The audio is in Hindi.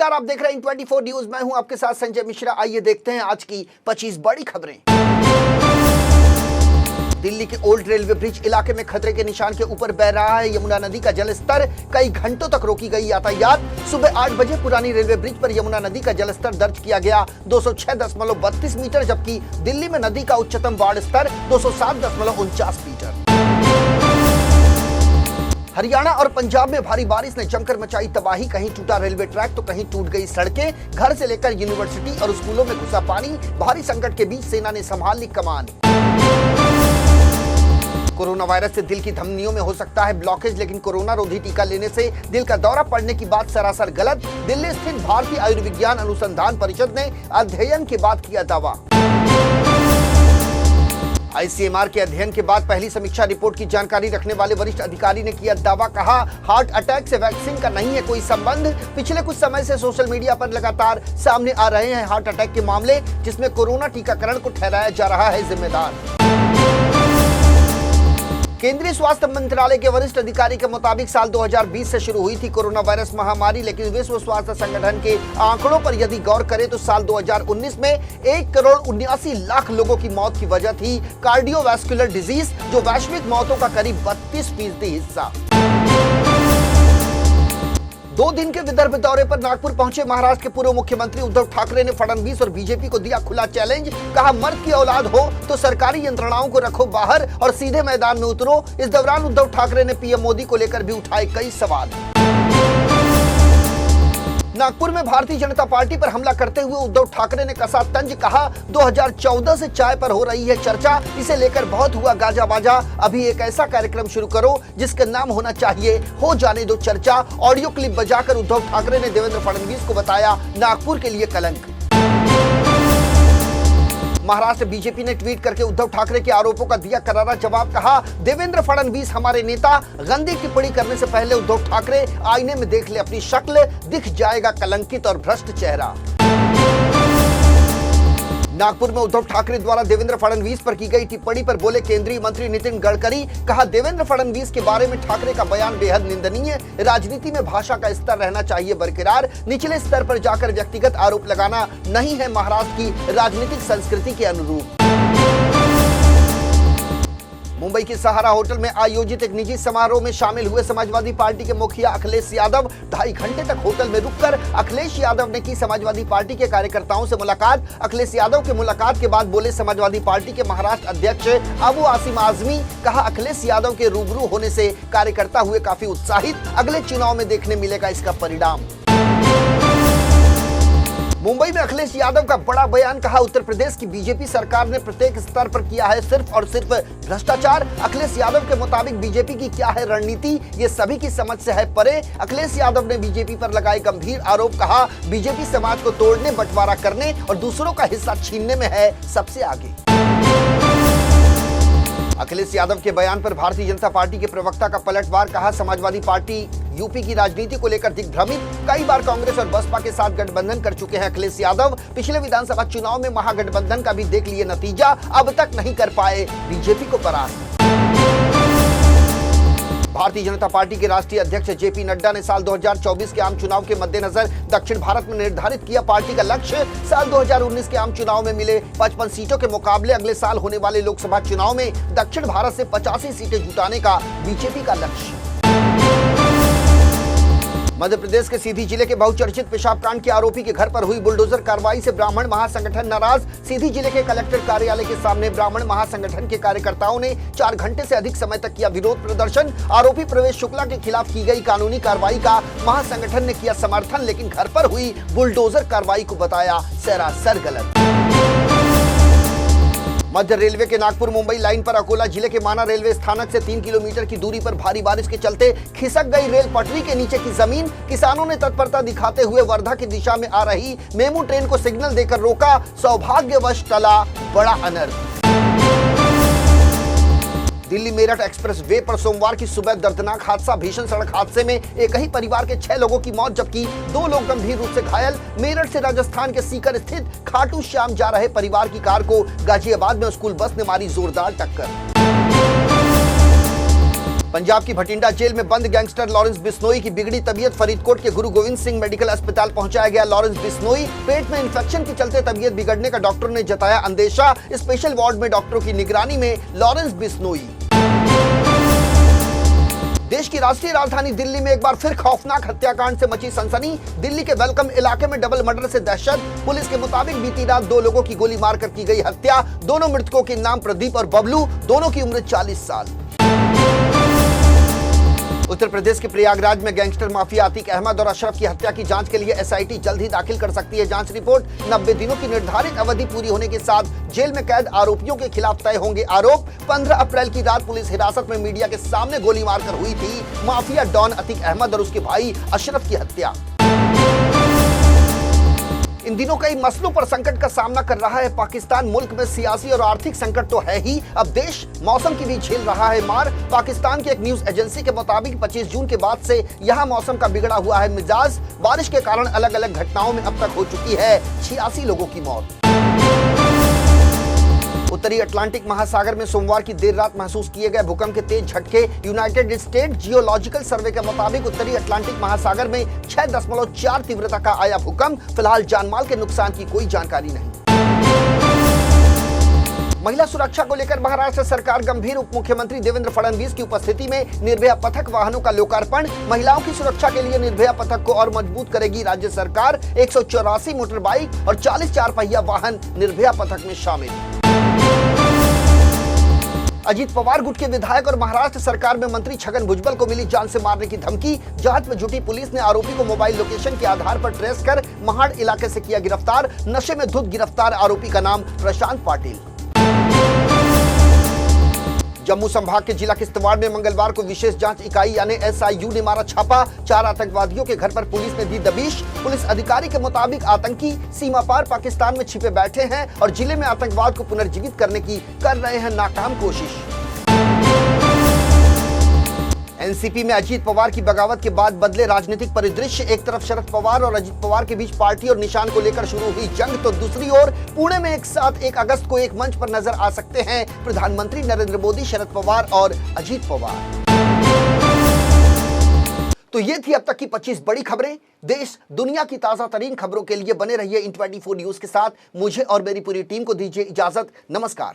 नमस्कार, आप देख रहे हैं 24 न्यूज। मैं हूं आपके साथ संजय मिश्रा। आइए देखते हैं आज की 25 बड़ी खबरें। दिल्ली के ओल्ड रेलवे ब्रिज इलाके में खतरे के निशान के ऊपर बह रहा है यमुना नदी का जलस्तर। कई घंटों तक रोकी गई यातायात। सुबह 8 बजे पुरानी रेलवे ब्रिज पर यमुना नदी का जलस्तर दर्ज किया गया 206.32 मीटर, जबकि दिल्ली में नदी का उच्चतम बाढ़ स्तर 207.49 मीटर। हरियाणा और पंजाब में भारी बारिश ने जमकर मचाई तबाही। कहीं टूटा रेलवे ट्रैक तो कहीं टूट गई सड़कें। घर से लेकर यूनिवर्सिटी और स्कूलों में घुसा पानी। भारी संकट के बीच सेना ने संभाल ली कमान। कोरोना वायरस से दिल की धमनियों में हो सकता है ब्लॉकेज, लेकिन कोरोना रोधी टीका लेने से दिल का दौरा पड़ने की बात सरासर गलत। दिल्ली स्थित भारतीय आयुर्विज्ञान अनुसंधान परिषद ने अध्ययन के बाद किया दावा। आईसीएमआर के अध्ययन के बाद पहली समीक्षा रिपोर्ट की जानकारी रखने वाले वरिष्ठ अधिकारी ने किया दावा। कहा, हार्ट अटैक से वैक्सीन का नहीं है कोई संबंध। पिछले कुछ समय से सोशल मीडिया पर लगातार सामने आ रहे हैं हार्ट अटैक के मामले, जिसमें कोरोना टीकाकरण को ठहराया जा रहा है जिम्मेदार। केंद्रीय स्वास्थ्य मंत्रालय के वरिष्ठ अधिकारी के मुताबिक साल 2020 से शुरू हुई थी कोरोना वायरस महामारी, लेकिन विश्व स्वास्थ्य संगठन के आंकड़ों पर यदि गौर करें तो साल 2019 में 1,79,00,000 लोगों की मौत की वजह थी कार्डियोवैस्कुलर डिजीज, जो वैश्विक मौतों का करीब 32% हिस्सा। 2 दिन के विदर्भ दौरे पर नागपुर पहुंचे महाराष्ट्र के पूर्व मुख्यमंत्री उद्धव ठाकरे ने फडणवीस और बीजेपी को दिया खुला चैलेंज। कहा, मर्द की औलाद हो तो सरकारी यंत्रणाओं को रखो बाहर और सीधे मैदान में उतरो। इस दौरान उद्धव ठाकरे ने पीएम मोदी को लेकर भी उठाए कई सवाल। नागपुर में भारतीय जनता पार्टी पर हमला करते हुए उद्धव ठाकरे ने कसा तंज। कहा, 2014 से चाय पर हो रही है चर्चा, इसे लेकर बहुत हुआ गाजा बाजा। अभी एक ऐसा कार्यक्रम शुरू करो जिसका नाम होना चाहिए हो जाने दो चर्चा। ऑडियो क्लिप बजाकर उद्धव ठाकरे ने देवेंद्र फडणवीस को बताया नागपुर के लिए कलंक। महाराष्ट्र बीजेपी ने ट्वीट करके उद्धव ठाकरे के आरोपों का दिया करारा जवाब। कहा, देवेंद्र फडणवीस हमारे नेता। गंदी टिप्पणी करने से पहले उद्धव ठाकरे आईने में देख ले अपनी शक्ल, दिख जाएगा कलंकित और भ्रष्ट चेहरा। नागपुर में उद्धव ठाकरे द्वारा देवेंद्र फडणवीस पर की गई टिप्पणी पर बोले केंद्रीय मंत्री नितिन गडकरी। कहा, देवेंद्र फडणवीस के बारे में ठाकरे का बयान बेहद निंदनीय। राजनीति में भाषा का स्तर रहना चाहिए बरकरार। निचले स्तर पर जाकर व्यक्तिगत आरोप लगाना नहीं है महाराष्ट्र की राजनीतिक संस्कृति के अनुरूप। मुंबई के सहारा होटल में आयोजित एक निजी समारोह में शामिल हुए समाजवादी पार्टी के मुखिया अखिलेश यादव। 2.5 घंटे तक होटल में रुककर अखिलेश यादव ने की समाजवादी पार्टी के कार्यकर्ताओं से मुलाकात। अखिलेश यादव के मुलाकात के बाद बोले समाजवादी पार्टी के महाराष्ट्र अध्यक्ष अबू आसिम आजमी। कहा, अखिलेश यादव के रूबरू होने से कार्यकर्ता हुए काफी उत्साहित। अगले चुनाव में देखने मिलेगा इसका परिणाम। मुंबई में अखिलेश यादव का बड़ा बयान। कहा, उत्तर प्रदेश की बीजेपी सरकार ने प्रत्येक स्तर पर किया है सिर्फ और सिर्फ भ्रष्टाचार। अखिलेश यादव के मुताबिक बीजेपी की क्या है रणनीति, ये सभी की समझ से है परे। अखिलेश यादव ने बीजेपी पर लगाए गंभीर आरोप। कहा, बीजेपी समाज को तोड़ने, बंटवारा करने और दूसरों का हिस्सा छीनने में है सबसे आगे। अखिलेश यादव के बयान पर भारतीय जनता पार्टी के प्रवक्ता का पलटवार। कहा, समाजवादी पार्टी यूपी की राजनीति को लेकर दिग्भ्रमित। कई बार कांग्रेस और बसपा के साथ गठबंधन कर चुके हैं अखिलेश यादव। पिछले विधानसभा चुनाव में महागठबंधन का भी देख लिए नतीजा, अब तक नहीं कर पाए बीजेपी को परास्त। भारतीय जनता पार्टी के राष्ट्रीय अध्यक्ष जेपी नड्डा ने साल 2024 के आम चुनाव के मद्देनजर दक्षिण भारत में निर्धारित किया पार्टी का लक्ष्य। साल 2019 के आम चुनाव में मिले 55 सीटों के मुकाबले अगले साल होने वाले लोकसभा चुनाव में दक्षिण भारत से 85 सीटें जुटाने का बीजेपी का लक्ष्य। मध्य प्रदेश के सीधी जिले के बहुचर्चित पेशाब कांड के आरोपी के घर पर हुई बुलडोजर कार्रवाई से ब्राह्मण महासंगठन नाराज। सीधी जिले के कलेक्टर कार्यालय के सामने ब्राह्मण महासंगठन के कार्यकर्ताओं ने 4 घंटे से अधिक समय तक किया विरोध प्रदर्शन। आरोपी प्रवेश शुक्ला के खिलाफ की गई कानूनी कार्रवाई का महासंगठन ने किया समर्थन, लेकिन घर पर हुई बुलडोजर कार्रवाई को बताया सरासर गलत। मध्य रेलवे के नागपुर मुंबई लाइन पर अकोला जिले के माना रेलवे स्थानक से 3 किलोमीटर की दूरी पर भारी बारिश के चलते खिसक गई रेल पटरी के नीचे की जमीन। किसानों ने तत्परता दिखाते हुए वर्धा की दिशा में आ रही मेमू ट्रेन को सिग्नल देकर रोका। सौभाग्यवश टला बड़ा अनर्थ। दिल्ली मेरठ एक्सप्रेस वे पर सोमवार की सुबह दर्दनाक हादसा। भीषण सड़क हादसे में एक ही परिवार के 6 लोगों की मौत, जबकि 2 लोग गंभीर रूप से घायल। मेरठ से राजस्थान के सीकर स्थित खाटू श्याम जा रहे परिवार की कार को गाजियाबाद में स्कूल बस ने मारी जोरदार टक्कर। पंजाब की भटिंडा जेल में बंद गैंगस्टर लॉरेंस बिश्नोई की बिगड़ी तबीयत, फरीदकोट के गुरु गोविंद सिंह मेडिकल अस्पताल पहुंचाया गया। लॉरेंस बिश्नोई पेट में इंफेक्शन के चलते तबीयत बिगड़ने का डॉक्टरों ने जताया अंदेशा। स्पेशल वार्ड में डॉक्टरों की निगरानी में लॉरेंस बिश्नोई। देश की राष्ट्रीय राजधानी दिल्ली में एक बार फिर खौफनाक हत्याकांड से मची सनसनी। दिल्ली के वेलकम इलाके में डबल मर्डर से दहशत। पुलिस के मुताबिक बीती रात 2 लोगों की गोली मारकर की गई हत्या। दोनों मृतकों के नाम प्रदीप और बबलू, दोनों की उम्र 40 साल। उत्तर प्रदेश के प्रयागराज में गैंगस्टर माफिया अतीक अहमद और अशरफ की हत्या की जांच के लिए एसआईटी जल्द ही दाखिल कर सकती है जांच रिपोर्ट। 90 दिनों की निर्धारित अवधि पूरी होने के साथ जेल में कैद आरोपियों के खिलाफ तय होंगे आरोप। 15 अप्रैल की रात पुलिस हिरासत में मीडिया के सामने गोली मारकर हुई थी माफिया डॉन अतीक अहमद और उसके भाई अशरफ की हत्या। इन दिनों कई मसलों पर संकट का सामना कर रहा है पाकिस्तान। मुल्क में सियासी और आर्थिक संकट तो है ही, अब देश मौसम की भी झेल रहा है मार। पाकिस्तान की एक न्यूज एजेंसी के मुताबिक 25 जून के बाद से यहां मौसम का बिगड़ा हुआ है मिजाज। बारिश के कारण अलग अलग घटनाओं में अब तक हो चुकी है 86 लोगों की मौत। उत्तरी अटलांटिक महासागर में सोमवार की देर रात महसूस किए गए भूकंप के तेज झटके। यूनाइटेड स्टेट जियोलॉजिकल सर्वे के मुताबिक उत्तरी अटलांटिक महासागर में 6.4 तीव्रता का आया भूकंप। फिलहाल जानमाल के नुकसान की कोई जानकारी नहीं। महिला सुरक्षा को लेकर महाराष्ट्र सरकार गंभीर। उप मुख्यमंत्री देवेंद्र फडणवीस की उपस्थिति में निर्भया पथक वाहनों का लोकार्पण। महिलाओं की सुरक्षा के लिए निर्भया पथक को और मजबूत करेगी राज्य सरकार। 184 मोटर बाइक और 40 4 पहिया वाहन निर्भया पथक में शामिल। अजीत पवार गुट के विधायक और महाराष्ट्र सरकार में मंत्री छगन भुजबल को मिली जान से मारने की धमकी। जांच में जुटी पुलिस ने आरोपी को मोबाइल लोकेशन के आधार पर ट्रेस कर महाड़ इलाके से किया गिरफ्तार। नशे में धुत गिरफ्तार आरोपी का नाम प्रशांत पाटिल। जम्मू संभाग के जिला किश्तवाड़ में मंगलवार को विशेष जांच इकाई यानी एसआईयू ने मारा छापा। 4 आतंकवादियों के घर पर पुलिस ने दी दबिश। पुलिस अधिकारी के मुताबिक आतंकी सीमा पार पाकिस्तान में छिपे बैठे हैं और जिले में आतंकवाद को पुनर्जीवित करने की कर रहे हैं नाकाम कोशिश। एनसीपी में अजीत पवार की बगावत के बाद बदले राजनीतिक परिदृश्य। एक तरफ शरद पवार और अजीत पवार के बीच पार्टी और निशान को लेकर शुरू हुई जंग, तो दूसरी ओर पुणे में एक साथ 1 अगस्त को एक मंच पर नजर आ सकते हैं प्रधानमंत्री नरेंद्र मोदी, शरद पवार और अजीत पवार। तो ये थी अब तक की 25 बड़ी खबरें। देश दुनिया की ताजा तरीन खबरों के लिए बने रहिए इन 24 न्यूज के साथ। मुझे और मेरी पूरी टीम को दीजिए इजाजत। नमस्कार।